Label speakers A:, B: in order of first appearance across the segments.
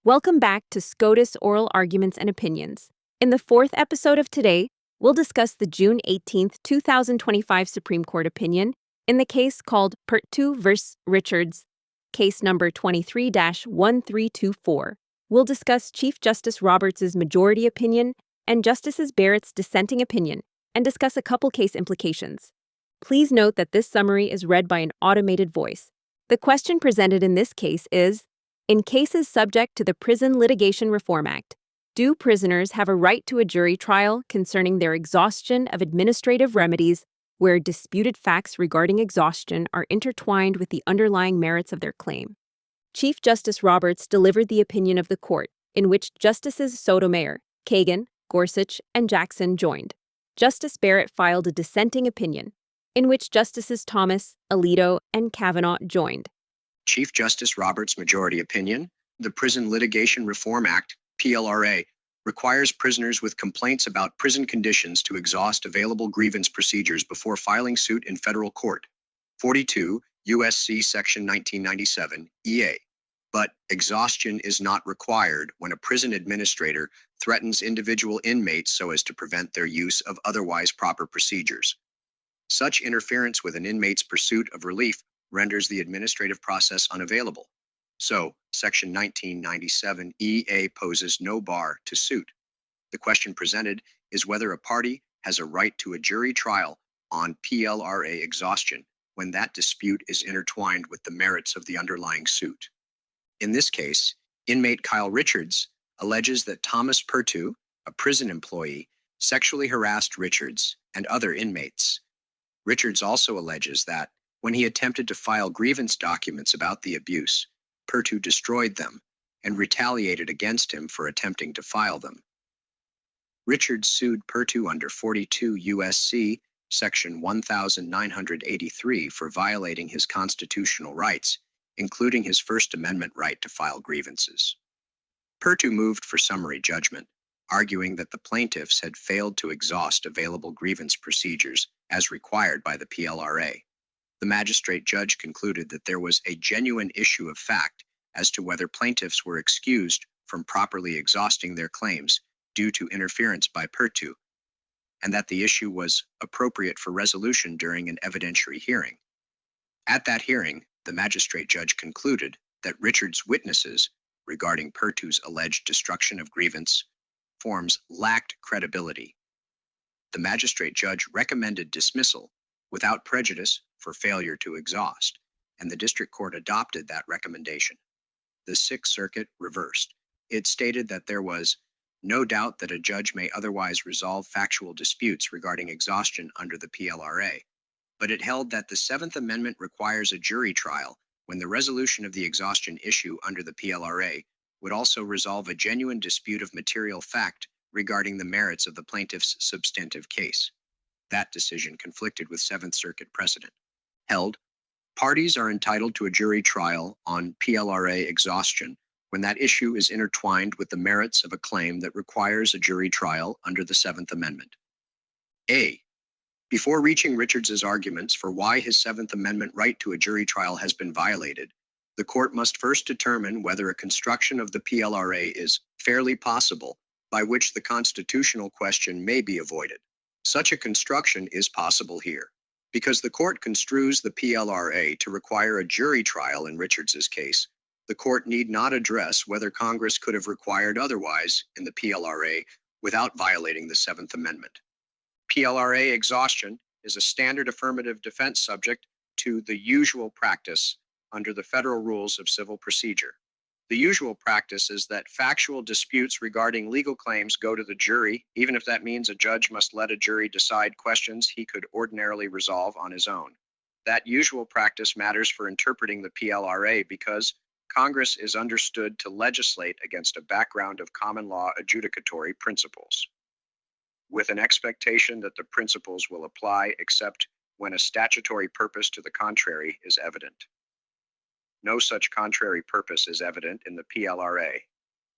A: Welcome back to SCOTUS Oral Arguments and Opinions. In the fourth episode of today, we'll discuss the June 18th, 2025 Supreme Court opinion in the case called Perttu v. Richards, case number 23-1324. We'll discuss Chief Justice Roberts' majority opinion and Justices Barrett's dissenting opinion and discuss a couple case implications. Please note that this summary is read by an automated voice. The question presented in this case is, in cases subject to the Prison Litigation Reform Act, do prisoners have a right to a jury trial concerning their exhaustion of administrative remedies where disputed facts regarding exhaustion are intertwined with the underlying merits of their claim? Chief Justice Roberts delivered the opinion of the court, in which Justices Sotomayor, Kagan, Gorsuch, and Jackson joined. Justice Barrett filed a dissenting opinion, in which Justices Thomas, Alito, and Kavanaugh joined.
B: Chief Justice Roberts' majority opinion, the Prison Litigation Reform Act, PLRA, requires prisoners with complaints about prison conditions to exhaust available grievance procedures before filing suit in federal court. 42 U.S.C. Section 1997, EA. But exhaustion is not required when a prison administrator threatens individual inmates so as to prevent their use of otherwise proper procedures. Such interference with an inmate's pursuit of relief renders the administrative process unavailable. So, Section 1997 EA poses no bar to suit. The question presented is whether a party has a right to a jury trial on PLRA exhaustion when that dispute is intertwined with the merits of the underlying suit. In this case, inmate Kyle Richards alleges that Thomas Perttu, a prison employee, sexually harassed Richards and other inmates. Richards also alleges that when he attempted to file grievance documents about the abuse, Perttu destroyed them and retaliated against him for attempting to file them. Richards sued Perttu under 42 U.S.C. Section 1983 for violating his constitutional rights, including his First Amendment right to file grievances. Perttu moved for summary judgment, arguing that the plaintiffs had failed to exhaust available grievance procedures as required by the PLRA. The magistrate judge concluded that there was a genuine issue of fact as to whether plaintiffs were excused from properly exhausting their claims due to interference by Perttu, and that the issue was appropriate for resolution during an evidentiary hearing. At that hearing, the magistrate judge concluded that Richards' witnesses regarding Perttu's alleged destruction of grievance forms lacked credibility. The magistrate judge recommended dismissal without prejudice for failure to exhaust, and the district court adopted that recommendation. The Sixth Circuit reversed. It stated that there was no doubt that a judge may otherwise resolve factual disputes regarding exhaustion under the PLRA, but it held that the Seventh Amendment requires a jury trial when the resolution of the exhaustion issue under the PLRA would also resolve a genuine dispute of material fact regarding the merits of the plaintiff's substantive case. That decision conflicted with Seventh Circuit precedent. Held, parties are entitled to a jury trial on PLRA exhaustion when that issue is intertwined with the merits of a claim that requires a jury trial under the Seventh Amendment. A. Before reaching Richards's arguments for why his Seventh Amendment right to a jury trial has been violated, the court must first determine whether a construction of the PLRA is fairly possible by which the constitutional question may be avoided. Such a construction is possible here, because the court construes the PLRA to require a jury trial in Richards's case. The court need not address whether Congress could have required otherwise in the PLRA without violating the Seventh Amendment. PLRA exhaustion is a standard affirmative defense subject to the usual practice under the federal rules of civil procedure. The usual practice is that factual disputes regarding legal claims go to the jury, even if that means a judge must let a jury decide questions he could ordinarily resolve on his own. That usual practice matters for interpreting the PLRA because Congress is understood to legislate against a background of common law adjudicatory principles, with an expectation that the principles will apply except when a statutory purpose to the contrary is evident. No such contrary purpose is evident in the PLRA.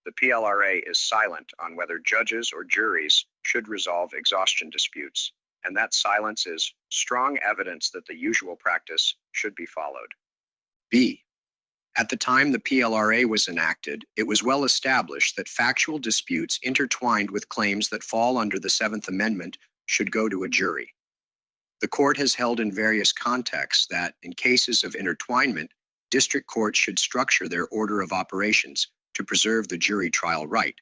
B: The PLRA is silent on whether judges or juries should resolve exhaustion disputes, and that silence is strong evidence that the usual practice should be followed. B. At the time the PLRA was enacted, it was well established that factual disputes intertwined with claims that fall under the Seventh Amendment should go to a jury. The court has held in various contexts that, in cases of intertwinement, district courts should structure their order of operations to preserve the jury trial right.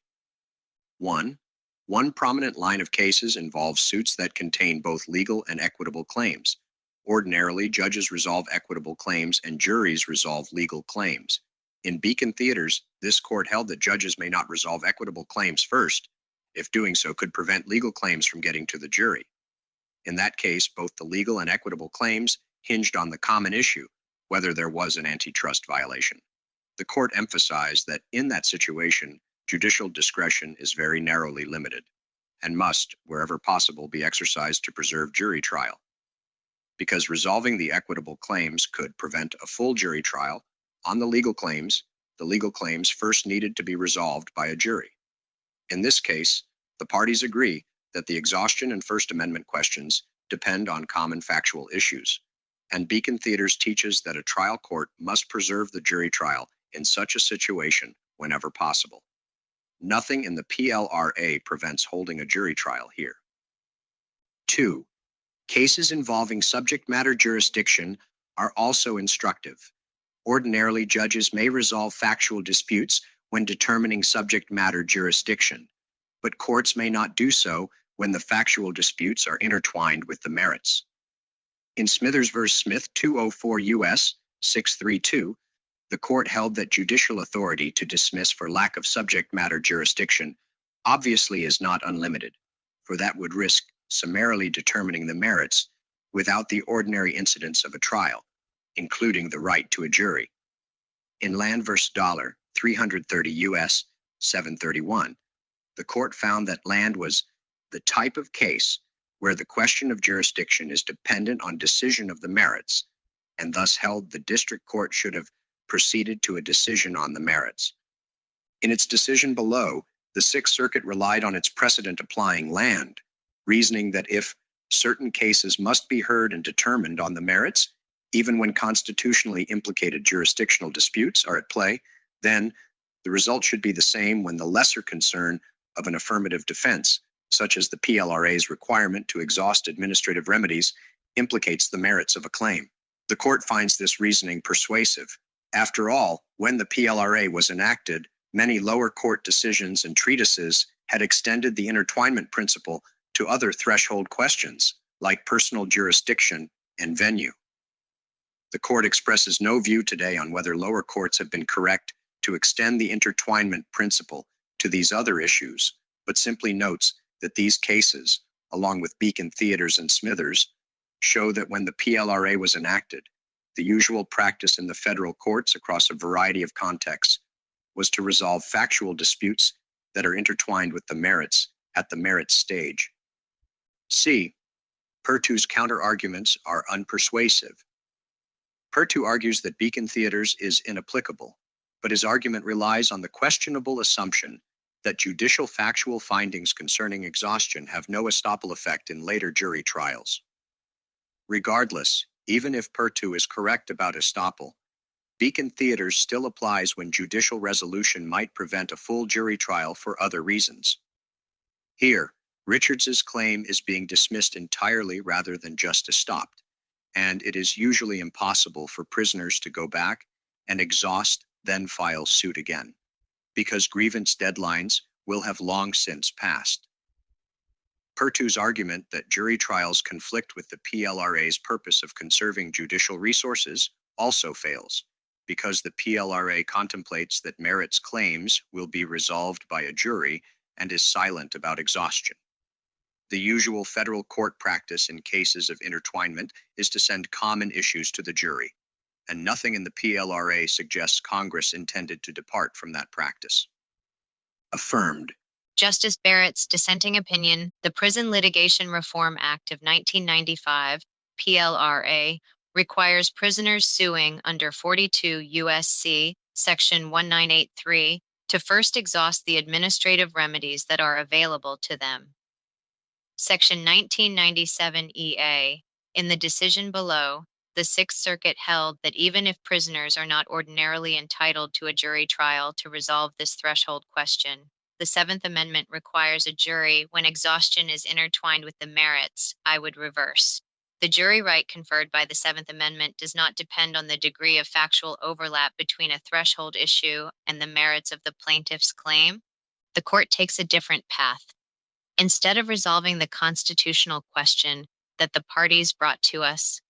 B: 1. One prominent line of cases involves suits that contain both legal and equitable claims. Ordinarily, judges resolve equitable claims and juries resolve legal claims. In Beacon Theaters, this court held that judges may not resolve equitable claims first, if doing so could prevent legal claims from getting to the jury. In that case, both the legal and equitable claims hinged on the common issue, whether there was an antitrust violation. The court emphasized that in that situation, judicial discretion is very narrowly limited and must, wherever possible, be exercised to preserve jury trial. Because resolving the equitable claims could prevent a full jury trial on the legal claims first needed to be resolved by a jury. In this case, the parties agree that the exhaustion and First Amendment questions depend on common factual issues, and Beacon Theaters teaches that a trial court must preserve the jury trial in such a situation whenever possible. Nothing in the PLRA prevents holding a jury trial here. 2. Cases involving subject matter jurisdiction are also instructive. Ordinarily, judges may resolve factual disputes when determining subject matter jurisdiction, but courts may not do so when the factual disputes are intertwined with the merits. In Smithers v. Smith 204 U.S. 632, the court held that judicial authority to dismiss for lack of subject matter jurisdiction obviously is not unlimited, for that would risk summarily determining the merits without the ordinary incidence of a trial, including the right to a jury. In Land v. Dollar 330 U.S. 731, the court found that Land was the type of case where the question of jurisdiction is dependent on decision of the merits, and thus held the district court should have proceeded to a decision on the merits. In its decision below, the Sixth Circuit relied on its precedent applying Land, reasoning that if certain cases must be heard and determined on the merits, even when constitutionally implicated jurisdictional disputes are at play, then the result should be the same when the lesser concern of an affirmative defense, such as the PLRA's requirement to exhaust administrative remedies, implicates the merits of a claim. The court finds this reasoning persuasive. After all, when the PLRA was enacted, many lower court decisions and treatises had extended the intertwinement principle to other threshold questions, like personal jurisdiction and venue. The court expresses no view today on whether lower courts have been correct to extend the intertwinement principle to these other issues, but simply notes that these cases, along with Beacon Theaters and Smithers, show that when the PLRA was enacted, the usual practice in the federal courts across a variety of contexts was to resolve factual disputes that are intertwined with the merits at the merits stage. C. Perttu's counter-arguments are unpersuasive. Perttu argues that Beacon Theaters is inapplicable, but his argument relies on the questionable assumption that judicial factual findings concerning exhaustion have no estoppel effect in later jury trials. Regardless, even if Perttu is correct about estoppel, Beacon Theaters still applies when judicial resolution might prevent a full jury trial for other reasons. Here, Richards's claim is being dismissed entirely rather than just stopped, and it is usually impossible for prisoners to go back and exhaust, then file suit again, because grievance deadlines will have long since passed. Perttu's argument that jury trials conflict with the PLRA's purpose of conserving judicial resources also fails, because the PLRA contemplates that merits claims will be resolved by a jury and is silent about exhaustion. The usual federal court practice in cases of intertwinement is to send common issues to the jury, and nothing in the PLRA suggests Congress intended to depart from that practice. Affirmed.
C: Justice Barrett's dissenting opinion, the Prison Litigation Reform Act of 1995, PLRA, requires prisoners suing under 42 U.S.C. Section 1983 to first exhaust the administrative remedies that are available to them. Section 1997 EA, in the decision below, the Sixth Circuit held that even if prisoners are not ordinarily entitled to a jury trial to resolve this threshold question, the Seventh Amendment requires a jury when exhaustion is intertwined with the merits. I would reverse. The jury right conferred by the Seventh Amendment does not depend on the degree of factual overlap between a threshold issue and the merits of the plaintiff's claim. The court takes a different path. Instead of resolving the constitutional question that the parties brought to us,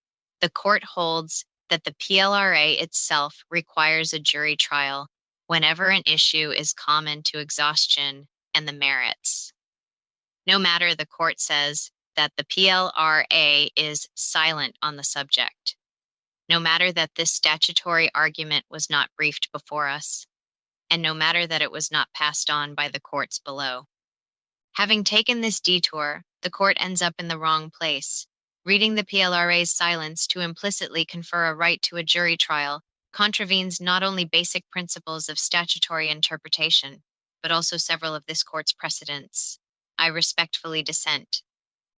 C: the court holds that the PLRA itself requires a jury trial whenever an issue is common to exhaustion and the merits. No matter, the court says, that the PLRA is silent on the subject. No matter that this statutory argument was not briefed before us, and no matter that it was not passed on by the courts below. Having taken this detour, the court ends up in the wrong place. Reading the PLRA's silence to implicitly confer a right to a jury trial contravenes not only basic principles of statutory interpretation, but also several of this court's precedents. I respectfully dissent.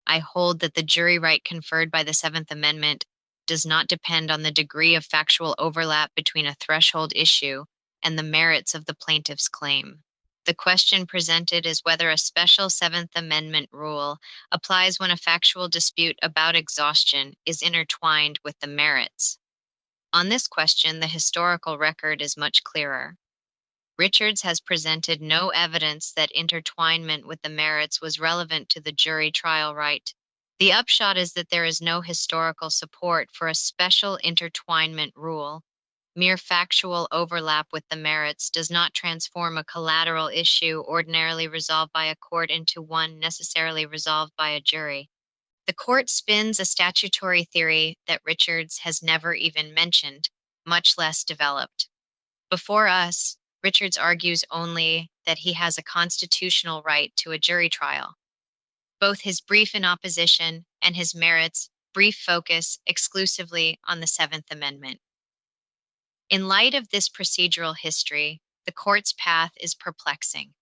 C: I hold that the jury right conferred by the Seventh Amendment does not depend on the degree of factual overlap between a threshold issue and the merits of the plaintiff's claim. The question presented is whether a special Seventh Amendment rule applies when a factual dispute about exhaustion is intertwined with the merits. On this question, the historical record is much clearer. Richards has presented no evidence that intertwinement with the merits was relevant to the jury trial right. The upshot is that there is no historical support for a special intertwinement rule. Mere factual overlap with the merits does not transform a collateral issue ordinarily resolved by a court into one necessarily resolved by a jury. The court spins a statutory theory that Richards has never even mentioned, much less developed. Before us, Richards argues only that he has a constitutional right to a jury trial. Both his brief in opposition and his merits brief focus exclusively on the Seventh Amendment. In light of this procedural history, the court's path is perplexing.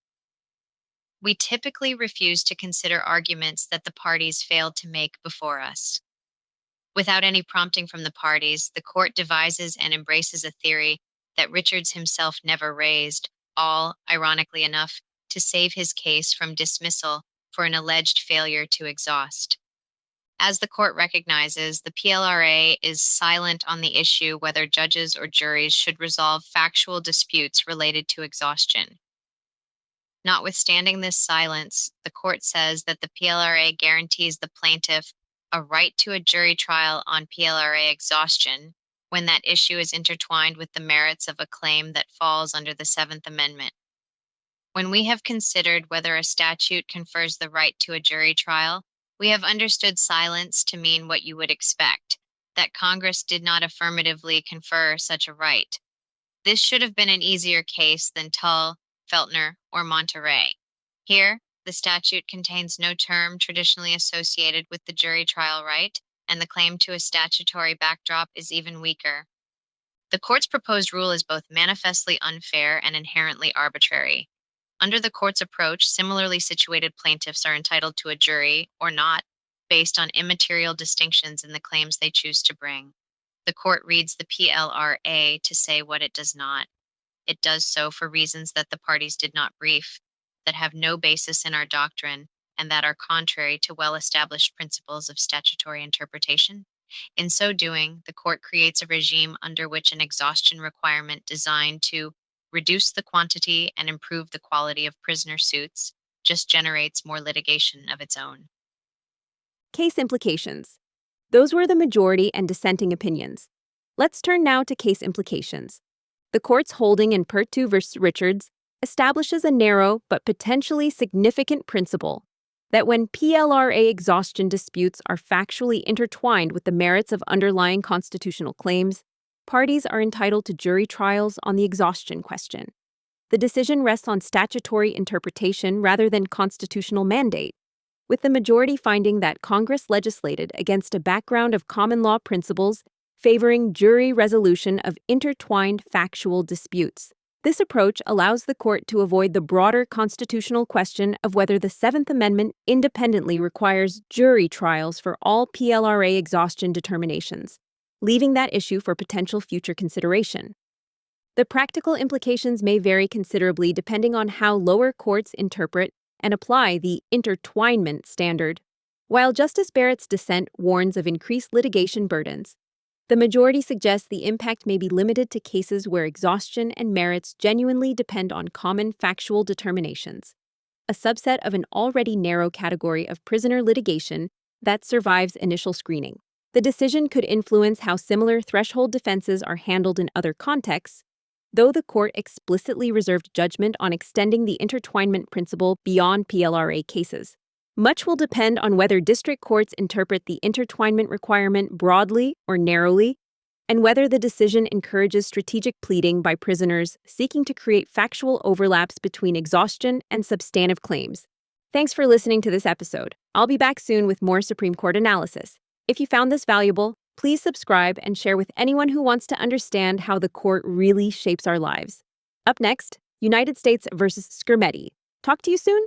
C: We typically refuse to consider arguments that the parties failed to make before us. Without any prompting from the parties, the court devises and embraces a theory that Richards himself never raised, all, ironically enough, to save his case from dismissal for an alleged failure to exhaust. As the court recognizes, the PLRA is silent on the issue whether judges or juries should resolve factual disputes related to exhaustion. Notwithstanding this silence, the court says that the PLRA guarantees the plaintiff a right to a jury trial on PLRA exhaustion when that issue is intertwined with the merits of a claim that falls under the Seventh Amendment. When we have considered whether a statute confers the right to a jury trial, we have understood silence to mean what you would expect, that Congress did not affirmatively confer such a right. This should have been an easier case than Tull, Feltner, or Monterey. Here, the statute contains no term traditionally associated with the jury trial right, and the claim to a statutory backdrop is even weaker. The court's proposed rule is both manifestly unfair and inherently arbitrary. Under the court's approach, similarly situated plaintiffs are entitled to a jury, or not, based on immaterial distinctions in the claims they choose to bring. The court reads the PLRA to say what it does not. It does so for reasons that the parties did not brief, that have no basis in our doctrine, and that are contrary to well-established principles of statutory interpretation. In so doing, the court creates a regime under which an exhaustion requirement designed to reduce the quantity and improve the quality of prisoner suits just generates more litigation of its own.
A: Case implications. Those were the majority and dissenting opinions. Let's turn now to case implications. The court's holding in Perttu v. Richards establishes a narrow but potentially significant principle that when PLRA exhaustion disputes are factually intertwined with the merits of underlying constitutional claims, parties are entitled to jury trials on the exhaustion question. The decision rests on statutory interpretation rather than constitutional mandate, with the majority finding that Congress legislated against a background of common law principles favoring jury resolution of intertwined factual disputes. This approach allows the court to avoid the broader constitutional question of whether the Seventh Amendment independently requires jury trials for all PLRA exhaustion determinations. leaving that issue for potential future consideration. The practical implications may vary considerably depending on how lower courts interpret and apply the intertwinement standard. While Justice Barrett's dissent warns of increased litigation burdens, the majority suggests the impact may be limited to cases where exhaustion and merits genuinely depend on common factual determinations, a subset of an already narrow category of prisoner litigation that survives initial screening. The decision could influence how similar threshold defenses are handled in other contexts, though the court explicitly reserved judgment on extending the intertwinement principle beyond PLRA cases. Much will depend on whether district courts interpret the intertwinement requirement broadly or narrowly, and whether the decision encourages strategic pleading by prisoners seeking to create factual overlaps between exhaustion and substantive claims. Thanks for listening to this episode. I'll be back soon with more Supreme Court analysis. If you found this valuable, please subscribe and share with anyone who wants to understand how the court really shapes our lives. Up next, United States versus Skrmetti. Talk to you soon.